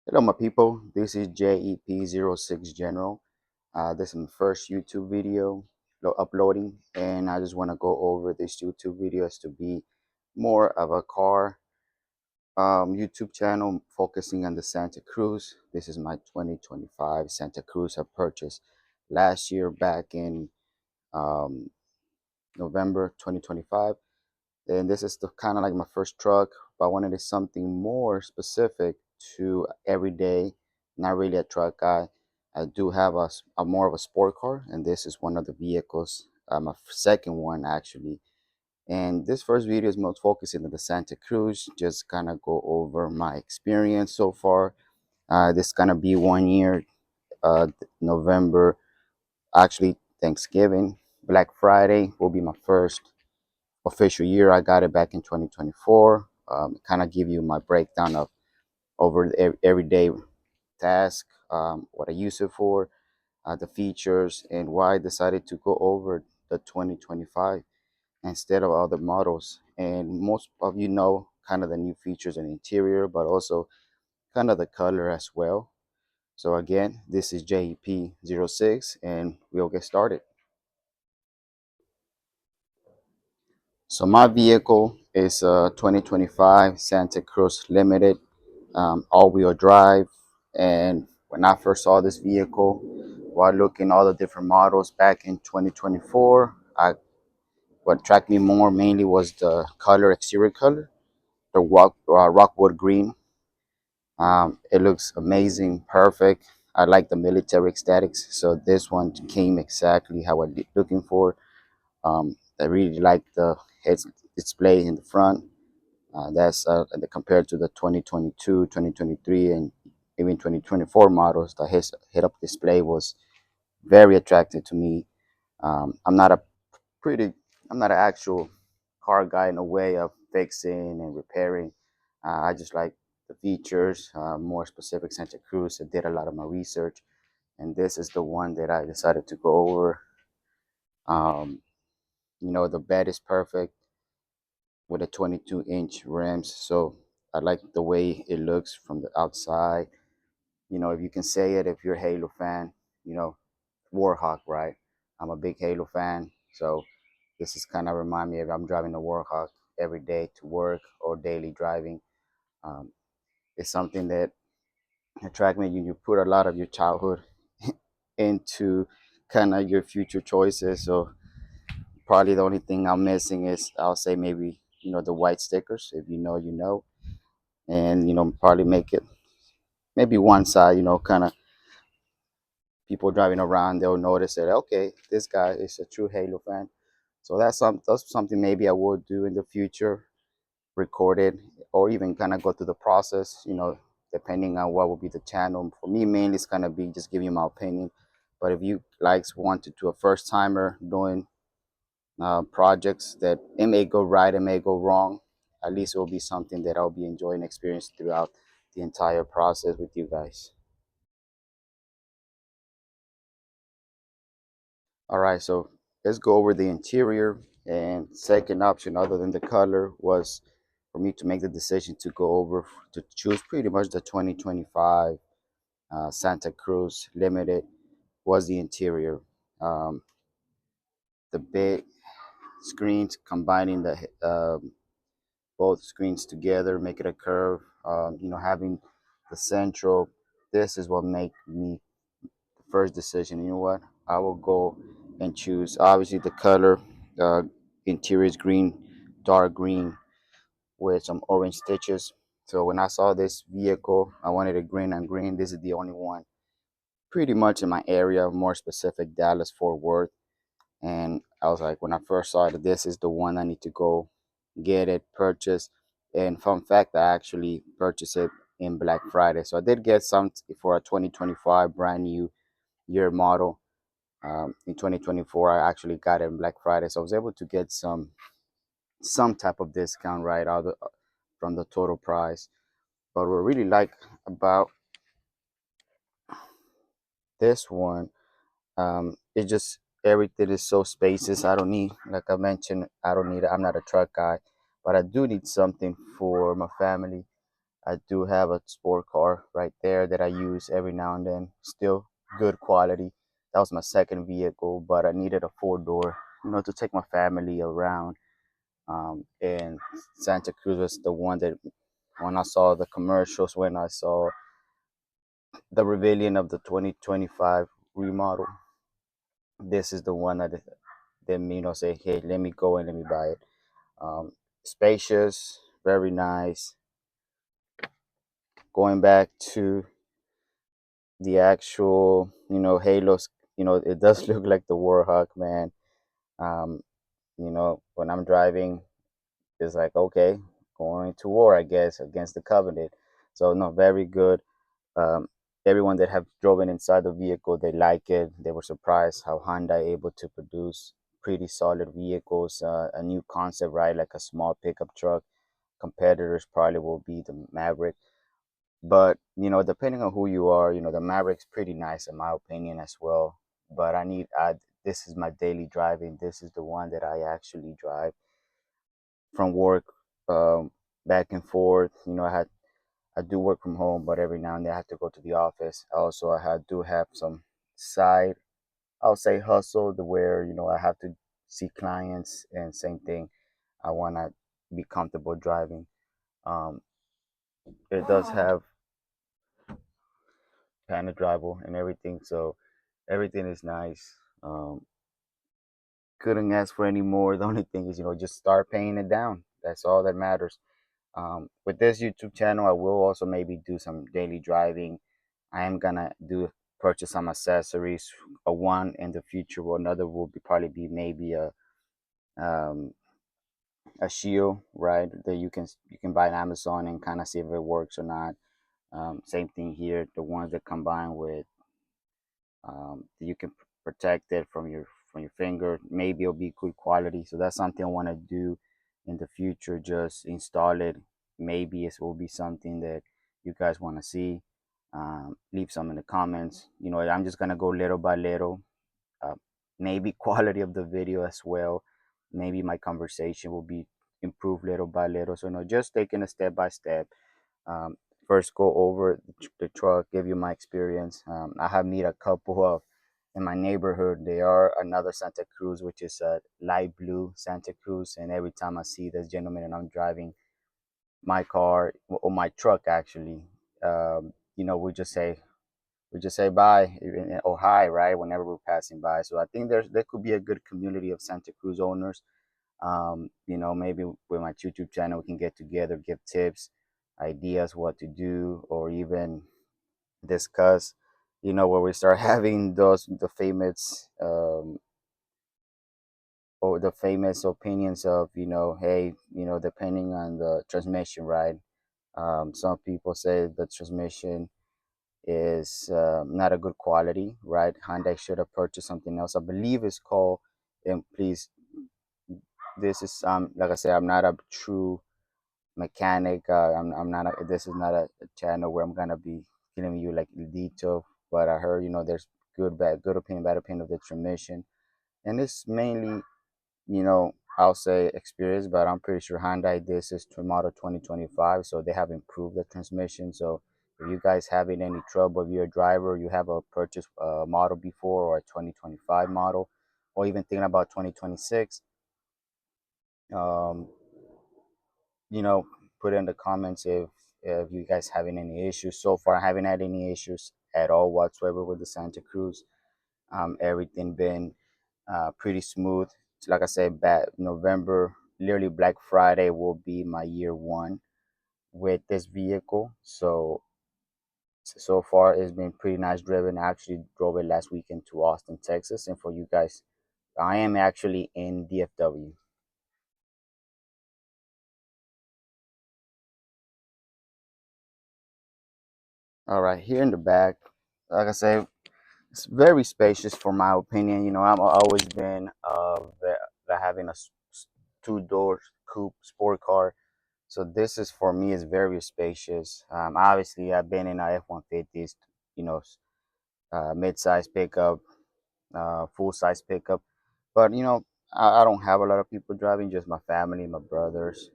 Hello, my people. This is JEP06 General. This is my first YouTube video uploading, and I just want to go over this YouTube video as to be more of a car YouTube channel focusing on the Santa Cruz. This is my 2025 Santa Cruz I purchased last year back in um, November 2025. And this is the kind of like my first truck, but I wanted something more specific to everyday, not really a truck guy. I do have a more of a sport car, and this is one of the vehicles, my second one actually. And this first video is most focusing on the Santa Cruz, just kind of go over my experience so far. This gonna be 1 year, November, actually Thanksgiving, Black Friday will be my first official year. I got it back in 2024. Kind of give you my breakdown of over the everyday task, what I use it for, the features, and why I decided to go over the 2025 instead of other models. And most of you know kind of the new features in the interior, but also kind of the color as well. So again, this is JEP06, and we'll get started. So my vehicle is a 2025 Santa Cruz Limited, all-wheel drive. And when I first saw this vehicle, while looking all the different models back in 2024, what attracted me more mainly was the color, exterior color, the rockwood green. It looks amazing, perfect. I like the military aesthetics, so this one came exactly how I was looking for. I really like the head display in the front. That's compared to the 2022, 2023, and even 2024 models. The head-up display was very attractive to me. I'm not a pretty, I'm not an actual car guy in a way of fixing and repairing. I just like the features, more specific Santa Cruz. I did a lot of my research, and this is the one that I decided to go over. Um, the bed is perfect with a 22-inch rims, so I like the way it looks from the outside. If you can say it, if you're a Halo fan, you know, Warhawk, right? I'm a big Halo fan, so this is kind of remind me of I'm driving a Warhawk every day to work or daily driving. Um, it's something that attract me. You put a lot of your childhood into kind of your future choices. So probably the only thing I'm missing is I'll say maybe the white stickers. If you know, you know, and probably make it maybe one side. Kind of people driving around, they'll notice that okay, this guy is a true Halo fan. So that's something maybe I would do in the future, record it, or even kind of go through the process. Depending on what will be the channel. For me, mainly it's gonna be just giving you my opinion. But if you want to do a first timer doing projects that it may go right, it may go wrong, at least it will be something that I'll be enjoying experience throughout the entire process with you guys. All right, so let's go over the interior. And second option, other than the color, was for me to make the decision to go over to choose pretty much the 2025 Santa Cruz Limited was the interior. Um, the big screens combining the both screens together, make it a curve. Having the central. This is what made me the first decision. You know what? I will go and choose. Obviously, the color. Uh, Interior is green, dark green with some orange stitches. So when I saw this vehicle, I wanted a green on green. This is the only one pretty much in my area, more specific, Dallas, Fort Worth. And I was like, when I first saw it, this is the one I need to go get it, purchase. And fun fact, I actually purchased it in Black Friday. So I did get some for a 2025 brand new year model. In 2024, I actually got it in Black Friday. So I was able to get some type of discount right out from the total price. But what I really like about this one, it just everything is so spacious. I don't need, like I mentioned, I don't need. I'm not a truck guy, but I do need something for my family. I do have a sport car right there that I use every now and then. Still good quality. That was my second vehicle, but I needed a four door, to take my family around. And Santa Cruz was the one that when I saw the commercials, when I saw the revealing of the 2025 remodel, this is the one that me, say, hey, let me go and let me buy it. Um, Spacious, very nice. Going back to the actual, halos, it does look like the Warhawk, man. Um, when I'm driving, it's like, okay, going to war, I guess, against the Covenant. So, no, very good. Um, Everyone that have driven inside the vehicle, they like it. They were surprised how Hyundai able to produce pretty solid vehicles, a new concept, right? Like a small pickup truck. Competitors probably will be the Maverick. But, depending on who you are, the Maverick's pretty nice in my opinion as well. But this is my daily driving. This is the one that I actually drive from work, um, back and forth. I do work from home, but every now and then I have to go to the office. Also, do have some side, I'll say hustle, the where I have to see clients, and same thing. I want to be comfortable driving. Um, it does have panic driver and everything, so everything is nice. Couldn't ask for any more. The only thing is, just start paying it down. That's all that matters. With this YouTube channel, I will also maybe do some daily driving. I am gonna do purchase some accessories. A one in the future, or another will probably be maybe um, a shield, right? That you can buy on Amazon and kind of see if it works or not. Same thing here. The ones that combine with, you can protect it from your finger. Maybe it'll be good quality. So that's something I want to do in the future. Just install it. Maybe it will be something that you guys want to see. Leave some in the comments. I'm just gonna go little by little. Uh, Maybe quality of the video as well. Maybe my conversation will be improved little by little. So just taking a step by step. um, First go over the truck, give you my experience. I have met a couple of in my neighborhood. They are another Santa Cruz, which is a light blue Santa Cruz, and every time I see this gentleman and I'm driving my car or my truck, actually, we just say bye or hi, right, whenever we're passing by. So I think there could be a good community of Santa Cruz owners. Maybe with my YouTube channel, we can get together, give tips, ideas, what to do, or even discuss, where we start having the famous, or the famous opinions of, hey, depending on the transmission, right? Some people say the transmission is not a good quality, right? Hyundai should have purchased something else. I believe it's called, and please, this is like I said, I'm not a true mechanic. I'm not. This is not a channel where I'm gonna be giving you like the detail. But I heard, there's good opinion, bad opinion of the transmission, and it's mainly, I'll say experience. But I'm pretty sure Hyundai, this is to model 2025, so they have improved the transmission. So if you guys having any trouble, if you're a driver, you have a purchase model before, or a 2025 model, or even thinking about 2026. um, put in the comments if you guys having any issues. So far, I haven't had any issues at all whatsoever with the Santa Cruz. Everything been pretty smooth. Like I said, back November, literally Black Friday will be my year one with this vehicle. So far it's been pretty nice driven. I actually drove it last weekend to Austin, Texas, and for you guys, I am actually in DFW. All right, here in the back, like I say, it's very spacious for my opinion. I've always been having a two-door coupe sport car. So this is for me is very spacious. Obviously, I've been in a F-150s, you know, mid-size pickup, full-size pickup. But I don't have a lot of people driving, just my family, my brothers.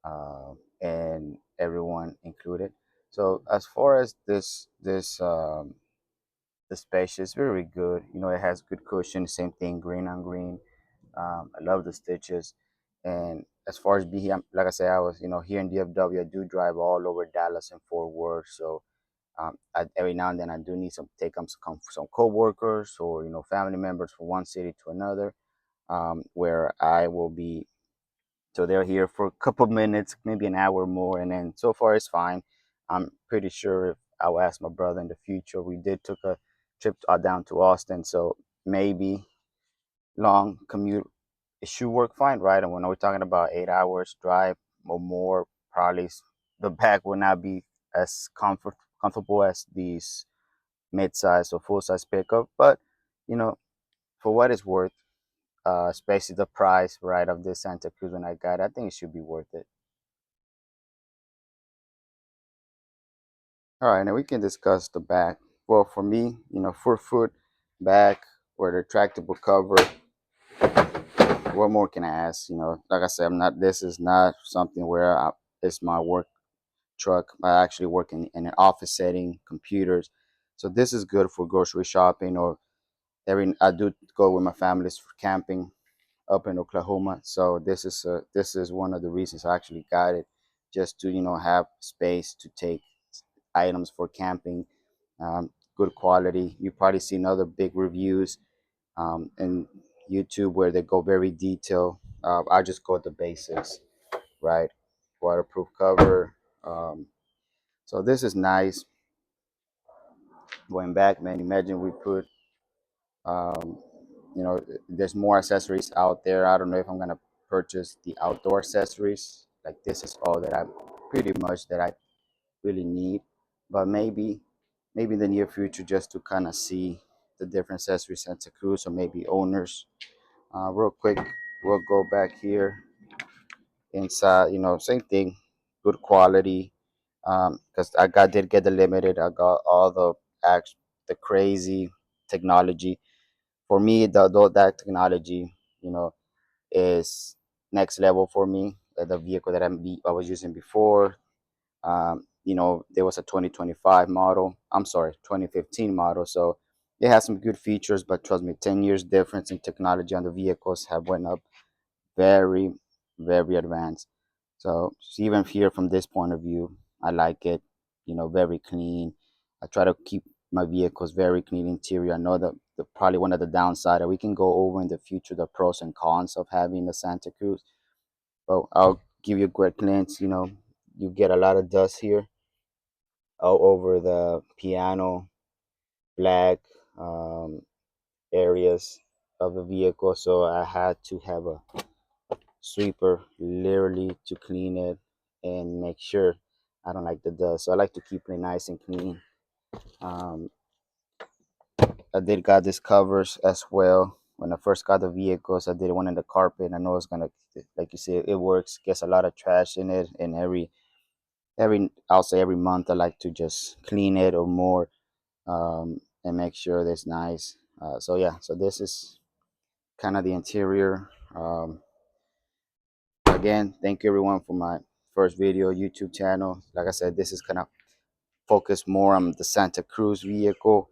and everyone included. So as far as this the space is very good. You know, it has good cushion. Same thing, green on green. I love the stitches. And as far as be like I say, I was here in DFW. I do drive all over Dallas and Fort Worth. So every now and then I do need some take some coworkers or family members from one city to another, where I will be. So they're here for a couple of minutes, maybe an hour more, and then so far it's fine. I'm pretty sure if I will ask my brother in the future. We did took a trip down to Austin, so maybe long commute it should work fine, right? And when we're talking about 8 hours drive or more, probably the back will not be as comfortable as these mid-size or full-size pickup, but you know, for what it's worth, especially the price, right, of this Santa Cruz when I got it, I think it should be worth it. All right, now we can discuss the back. Well, for me, 4 foot back with a retractable cover. What more can I ask? Like I said, I'm not. This is not something where it's my work truck. I actually work in an office setting, computers. So this is good for grocery shopping or every. I do go with my families for camping up in Oklahoma. So this is one of the reasons I actually got it, just to have space to take items for camping. Good quality. You probably seen other big reviews in YouTube where they go very detailed. I just go with the basics, right? Waterproof cover. So this is nice. Going back, man, imagine we put, um, there's more accessories out there. I don't know if I'm gonna purchase the outdoor accessories. Like this is all that I pretty much that I really need, but maybe in the near future just to kind of see the different accessories Santa Cruz or maybe owners. Real quick, we'll go back here inside. Same thing, good quality. Because I did get the limited. I got all the crazy technology. For me, that technology, you know, is next level for me. The vehicle that I was using before, there was a 2025 model. I'm sorry, 2015 model. So it has some good features, but trust me, 10 years difference in technology on the vehicles have went up very, very advanced. So even here from this point of view, I like it, very clean. I try to keep my vehicles very clean interior. I know that probably one of the downside that we can go over in the future, the pros and cons of having the Santa Cruz. But I'll give you a quick glance. You get a lot of dust here all over the piano, black um, areas of the vehicle. So I had to have a sweeper literally to clean it and make sure I don't like the dust. So I like to keep it nice and clean. Um, I did got this covers as well. When I first got the vehicles, I did one in the carpet. I know it's gonna, like you said, it works. Gets a lot of trash in it, and I'll say every month I like to just clean it or more, and make sure that it's nice. So yeah, so this is kind of the interior. Again, thank you everyone for my first video YouTube channel. Like I said, this is kind of focused more on the Santa Cruz vehicle.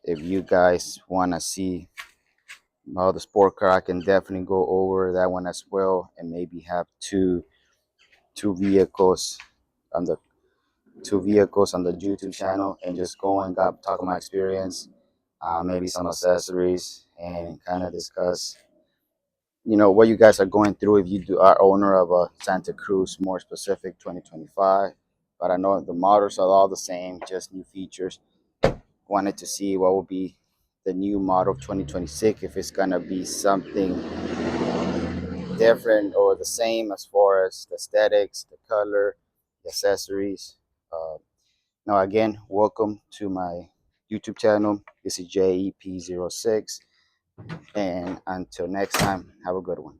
If you guys want to see the sport car, I can definitely go over that one as well, and maybe have two vehicles on the YouTube channel, and just go and talk my experience, maybe some accessories, and kind of discuss what you guys are going through if you are owner of a Santa Cruz, more specific 2025. But I know the models are all the same, just new features. Wanted to see what will be the new model of 2026, if it's gonna be something different or the same as far as the aesthetics, the color, the accessories. Now again, welcome to my YouTube channel. This is JEP06, and until next time, have a good one.